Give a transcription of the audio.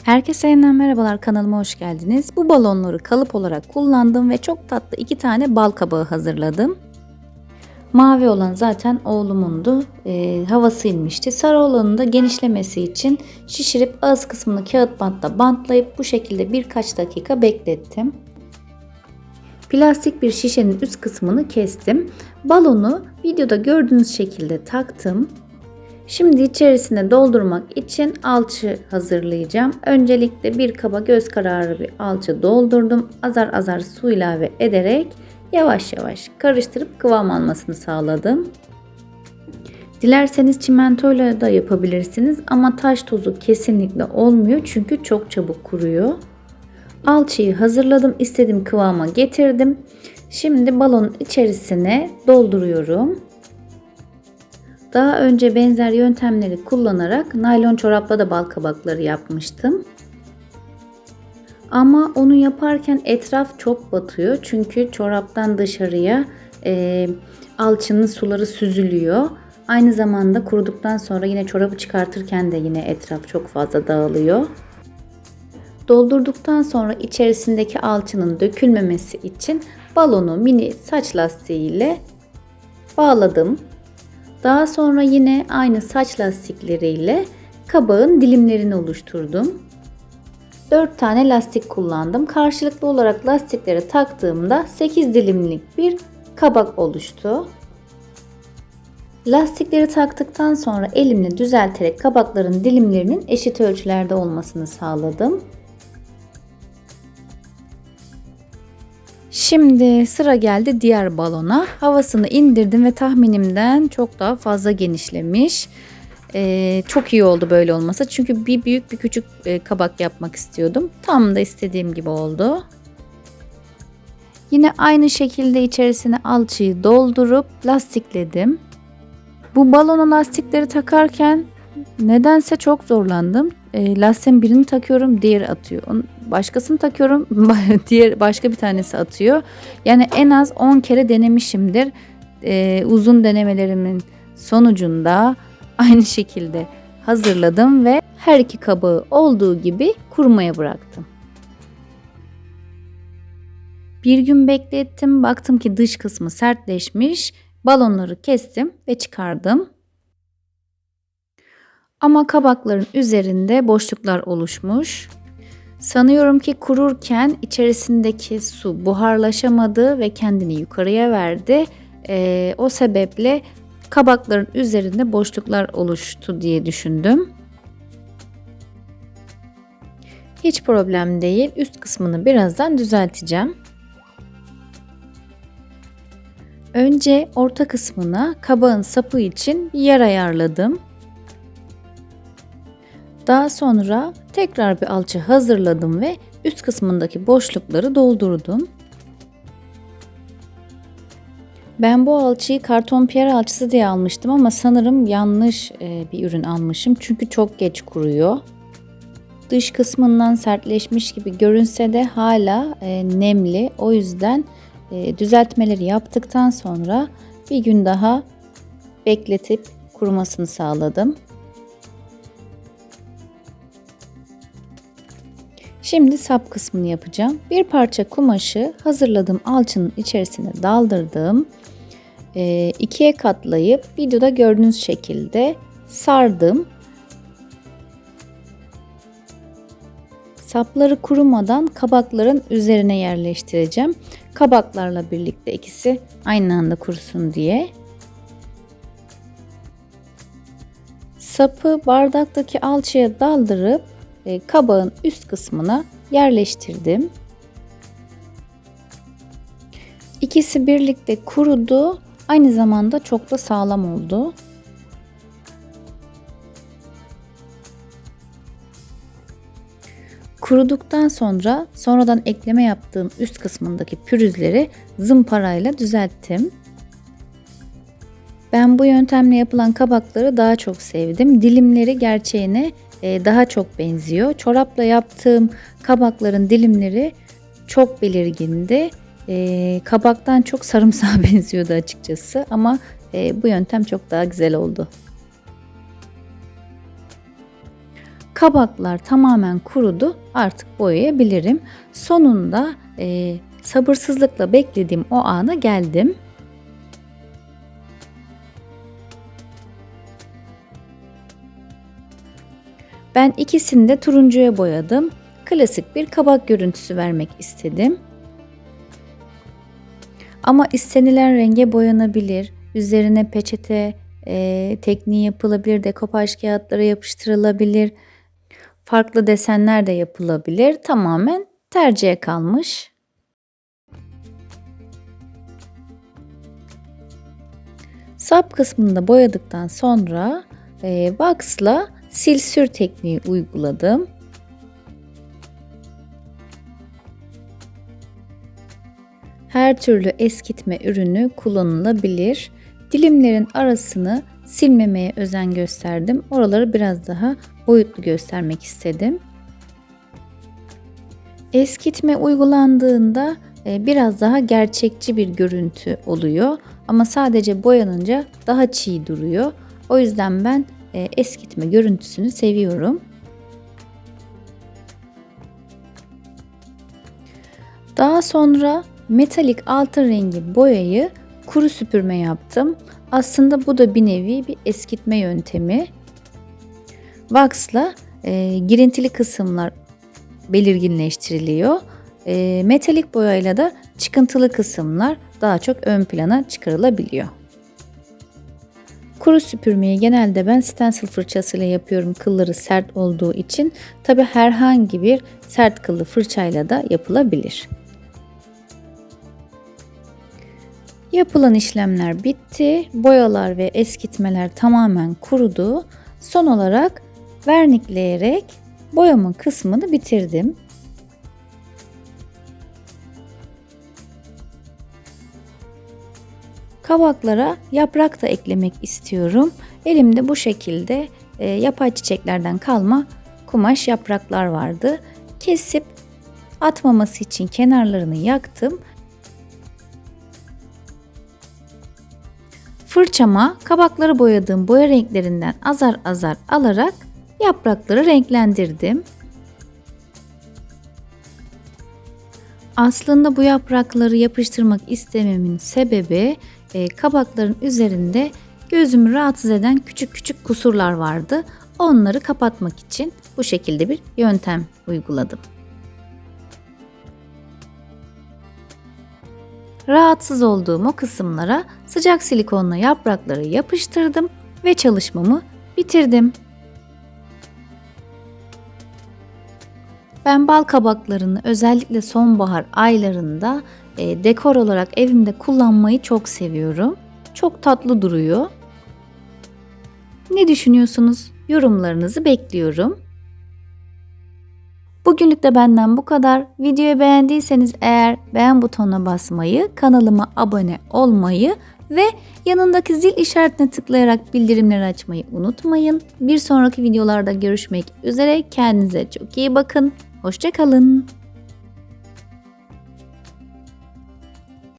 Herkese yeniden merhabalar, kanalıma hoş geldiniz. Bu balonları kalıp olarak kullandım ve çok tatlı 2 tane bal kabağı hazırladım. Mavi olan zaten oğlumundu. Havası inmişti. Sarı olanı da genişlemesi için şişirip ağız kısmını kağıt bantla bantlayıp bu şekilde birkaç dakika beklettim. Plastik bir şişenin üst kısmını kestim. Balonu videoda gördüğünüz şekilde taktım. Şimdi içerisine doldurmak için alçı hazırlayacağım. Öncelikle bir kaba göz kararı bir alçı doldurdum. Azar azar su ilave ederek yavaş yavaş karıştırıp kıvam almasını sağladım. Dilerseniz çimentoyla da yapabilirsiniz ama taş tozu kesinlikle olmuyor çünkü çok çabuk kuruyor. Alçıyı hazırladım, istediğim kıvama getirdim. Şimdi balonun içerisine dolduruyorum. Daha önce benzer yöntemleri kullanarak naylon çorapla da bal kabakları yapmıştım. Ama onu yaparken etraf çok batıyor. Çünkü çoraptan dışarıya alçının suları süzülüyor. Aynı zamanda kuruduktan sonra yine çorabı çıkartırken de yine etraf çok fazla dağılıyor. Doldurduktan sonra içerisindeki alçının dökülmemesi için balonu mini saç lastiği ile bağladım. Daha sonra yine aynı saç lastikleriyle kabağın dilimlerini oluşturdum. 4 tane lastik kullandım. Karşılıklı olarak lastikleri taktığımda 8 dilimlik bir kabak oluştu. Lastikleri taktıktan sonra elimle düzelterek kabakların dilimlerinin eşit ölçülerde olmasını sağladım. Şimdi sıra geldi diğer balona. Havasını indirdim ve tahminimden çok daha fazla genişlemiş. Çok iyi oldu böyle olması. Çünkü bir büyük bir küçük kabak yapmak istiyordum. Tam da istediğim gibi oldu. Yine aynı şekilde içerisine alçıyı doldurup lastikledim. Bu balona lastikleri takarken nedense çok zorlandım. Lastiğin birini takıyorum, diğeri atıyor. Başkasını takıyorum, diğer başka bir tanesi atıyor. Yani en az 10 kere denemişimdir. Uzun denemelerimin sonucunda aynı şekilde hazırladım ve her iki kabağı olduğu gibi kurumaya bıraktım. Bir gün beklettim, baktım ki dış kısmı sertleşmiş. Balonları kestim ve çıkardım. Ama kabakların üzerinde boşluklar oluşmuş. Sanıyorum ki kururken içerisindeki su buharlaşamadı ve kendini yukarıya verdi. O sebeple kabakların üzerinde boşluklar oluştu diye düşündüm. Hiç problem değil. Üst kısmını birazdan düzelteceğim. Önce orta kısmına kabağın sapı için bir yer ayarladım. Daha sonra tekrar bir alçı hazırladım ve üst kısmındaki boşlukları doldurdum. Ben bu alçıyı karton piyer alçısı diye almıştım ama sanırım yanlış bir ürün almışım. Çünkü çok geç kuruyor. Dış kısmından sertleşmiş gibi görünse de hala nemli. O yüzden düzeltmeleri yaptıktan sonra bir gün daha bekletip kurumasını sağladım. Şimdi sap kısmını yapacağım. Bir parça kumaşı hazırladığım alçının içerisine daldırdım. İkiye katlayıp videoda gördüğünüz şekilde sardım. Sapları kurumadan kabakların üzerine yerleştireceğim. Kabaklarla birlikte ikisi aynı anda kurusun diye. Sapı bardaktaki alçıya daldırıp kabağın üst kısmına yerleştirdim. İkisi birlikte kurudu. Aynı zamanda çok da sağlam oldu. Kuruduktan sonra sonradan ekleme yaptığım üst kısmındaki pürüzleri zımparayla düzelttim. Ben bu yöntemle yapılan kabakları daha çok sevdim. Dilimleri gerçeğine daha çok benziyor. Çorapla yaptığım kabakların dilimleri çok belirgindi. Kabaktan çok sarımsağa benziyordu açıkçası ama bu yöntem çok daha güzel oldu. Kabaklar tamamen kurudu. Artık boyayabilirim. Sonunda sabırsızlıkla beklediğim o ana geldim. Ben ikisini de turuncuya boyadım. Klasik bir kabak görüntüsü vermek istedim. Ama istenilen renge boyanabilir. Üzerine peçete tekniği yapılabilir. Dekopaj kağıtları yapıştırılabilir. Farklı desenler de yapılabilir. Tamamen tercihe kalmış. Sap kısmını da boyadıktan sonra wax'la sil sür tekniği uyguladım. Her türlü eskitme ürünü kullanılabilir. Dilimlerin arasını silmemeye özen gösterdim. Oraları biraz daha boyutlu göstermek istedim. Eskitme uygulandığında biraz daha gerçekçi bir görüntü oluyor. Ama sadece boyanınca daha çiğ duruyor. O yüzden ben eskitme görüntüsünü seviyorum. Daha sonra metalik altın rengi boyayı kuru süpürme yaptım. Aslında bu da bir nevi bir eskitme yöntemi. Wax'la girintili kısımlar belirginleştiriliyor. Metalik boyayla da çıkıntılı kısımlar daha çok ön plana çıkarılabiliyor. Kuru süpürmeyi genelde ben stencil fırçasıyla yapıyorum, kılları sert olduğu için. Tabi herhangi bir sert kıllı fırçayla da yapılabilir. Yapılan işlemler bitti. Boyalar ve eskitmeler tamamen kurudu. Son olarak vernikleyerek boyama kısmını bitirdim. Kabaklara yaprak da eklemek istiyorum. Elimde bu şekilde yapay çiçeklerden kalma kumaş yapraklar vardı. Kesip atmaması için kenarlarını yaktım. Fırçama kabakları boyadığım boya renklerinden azar azar alarak yaprakları renklendirdim. Aslında bu yaprakları yapıştırmak istememin sebebi kabakların üzerinde gözümü rahatsız eden küçük küçük kusurlar vardı. Onları kapatmak için bu şekilde bir yöntem uyguladım. Rahatsız olduğum o kısımlara sıcak silikonla yaprakları yapıştırdım ve çalışmamı bitirdim. Ben bal kabaklarını özellikle sonbahar aylarında dekor olarak evimde kullanmayı çok seviyorum. Çok tatlı duruyor. Ne düşünüyorsunuz? Yorumlarınızı bekliyorum. Bugünlük de benden bu kadar. Videoyu beğendiyseniz eğer beğen butonuna basmayı, kanalıma abone olmayı ve yanındaki zil işaretine tıklayarak bildirimleri açmayı unutmayın. Bir sonraki videolarda görüşmek üzere. Kendinize çok iyi bakın. Hoşça kalın.